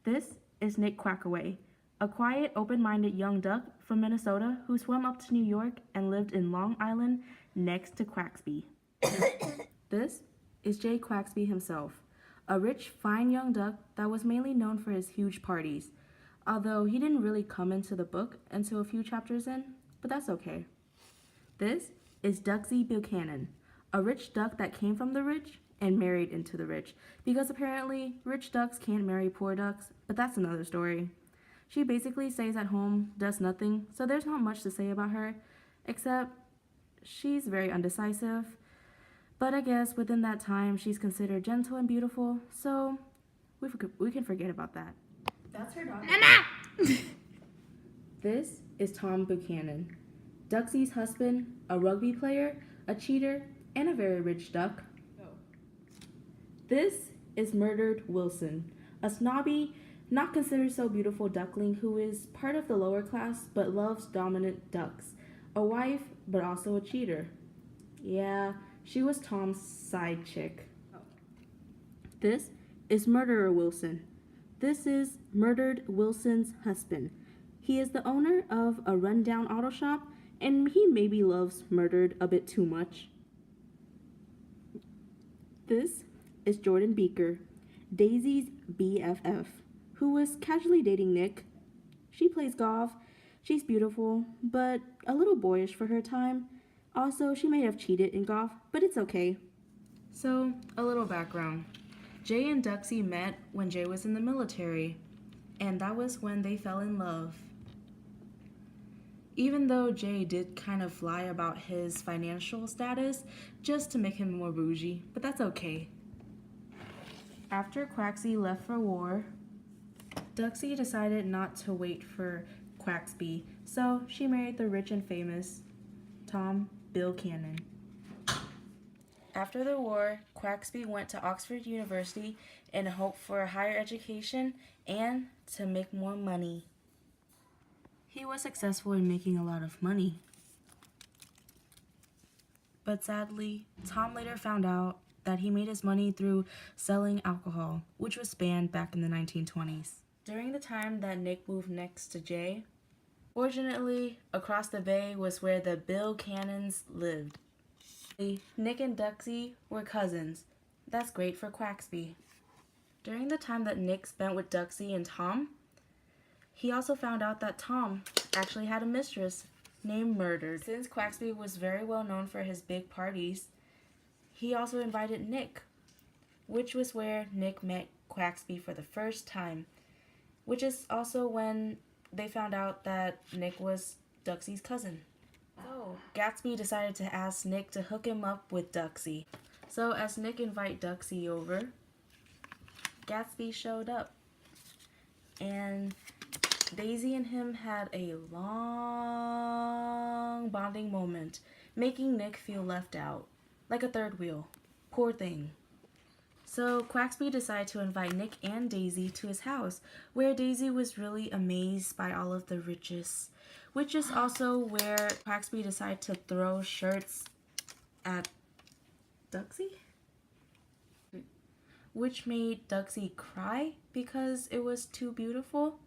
This is Nick Quackaway, a quiet, open-minded young duck from Minnesota who swam up to New York and lived in Long Island next to Quacktsby. This is Jay Quacktsby himself, a rich, fine young duck that was mainly known for his huge parties, although he didn't really come into the book until a few chapters in, but that's okay. This is Ducksy Buchanan, a rich duck that came from the rich and married into the rich, because apparently rich ducks can't marry poor ducks, but that's another story. She basically stays at home, does nothing, so there's not much to say about her, except she's very undecisive. But I guess within that time, she's considered gentle and beautiful, so we can forget about that. That's her dog. Mama! This is Tom Buchanan, Ducksy's husband, a rugby player, a cheater, and a very rich duck. This is Murdered Wilson, a snobby, not considered so beautiful duckling who is part of the lower class but loves dominant ducks, a wife but also a cheater. Yeah, she was Tom's side chick. This is Murderer Wilson. This is Murdered Wilson's husband. He is the owner of a rundown auto shop, and he maybe loves murdered a bit too much. This is Jordan Beaker, Daisy's BFF, who was casually dating Nick. She plays golf. She's beautiful, but a little boyish for her time. Also, she may have cheated in golf, but it's okay. So, a little background. Jay and Ducksy met when Jay was in the military, and that was when they fell in love. Even though Jay did kind of lie about his financial status just to make him more bougie, but that's okay. After Quacksby left for war, Ducksy decided not to wait for Quacksby, so she married the rich and famous Tom Buchanan. After the war, Quacksby went to Oxford University in hope for a higher education and to make more money. He was successful in making a lot of money. But sadly, Tom later found out that he made his money through selling alcohol, which was banned back in the 1920s. During the time that Nick moved next to Jay, fortunately, across the bay was where the Buchanans lived. Nick and Ducksy were cousins. That's great for Quacksby. During the time that Nick spent with Ducksy and Tom, he also found out that Tom actually had a mistress named Murdered. Since Quacksby was very well known for his big parties, he also invited Nick, which was where Nick met Quacksby for the first time, which is also when they found out that Nick was Ducksy's cousin. So, Gatsby decided to ask Nick to hook him up with Ducksy. So, as Nick invited Ducksy over, Gatsby showed up. And Daisy and him had a long bonding moment, making Nick feel left out, like a third wheel. Poor thing. So Quacksby decided to invite Nick and Daisy to his house, where Daisy was really amazed by all of the riches, which is also where Quacksby decided to throw shirts at Ducksy, which made Ducksy cry because it was too beautiful.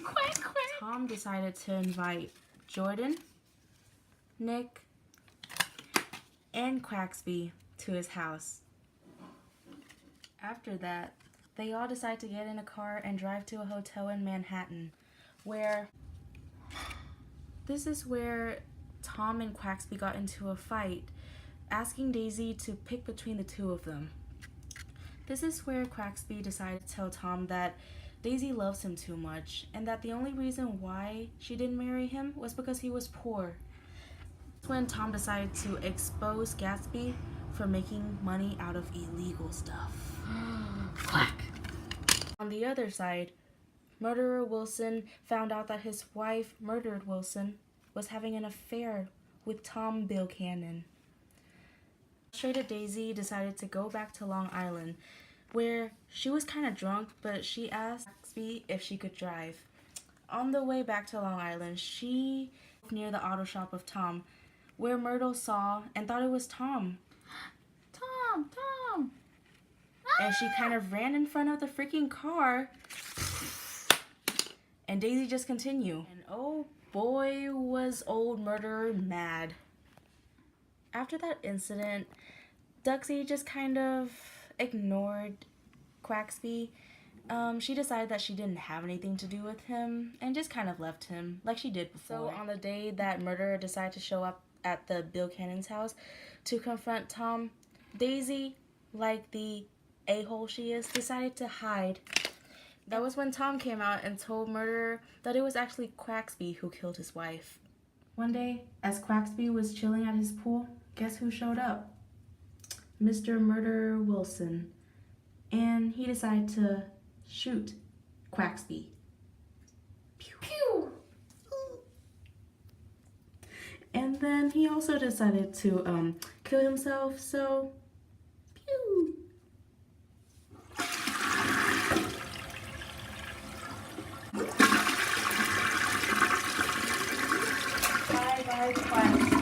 Quack, quack. Tom decided to invite Jordan, Nick, and Quacksby to his house. After that, they all decided to get in a car and drive to a hotel in Manhattan, where this is where Tom and Quacksby got into a fight, asking Daisy to pick between the two of them. This is where Quacksby decided to tell Tom that Daisy loves him too much, and that the only reason why she didn't marry him was because he was poor. That's when Tom decided to expose Gatsby for making money out of illegal stuff. Quack. On the other side, Murderer Wilson found out that his wife, Murdered Wilson, was having an affair with Tom Buchanan. Frustrated Daisy decided to go back to Long Island, where she was kind of drunk, but she asked Quacksby if she could drive. On the way back to Long Island, she was near the auto shop of Tom, where Myrtle saw and thought it was Tom. Tom, Tom. Ah! and she kind of ran in front of the freaking car. And Daisy just continued. And oh boy, was old murderer mad. After that incident, Duxie just kind of ignored Quacktsby. She decided that she didn't have anything to do with him and just kind of left him like she did before. So on the day that murderer decided to show up at the Bill Cannon's house to confront Tom, Daisy, like the a-hole she is, decided to hide. That was when Tom came out and told murderer that it was actually Quacktsby who killed his wife. One day, as Quacktsby was chilling at his pool, guess who showed up? Mr. Murderer Wilson. And he decided to shoot Quacktsby. Pew, pew. And then he also decided to kill himself, so pew. Bye bye, Quack.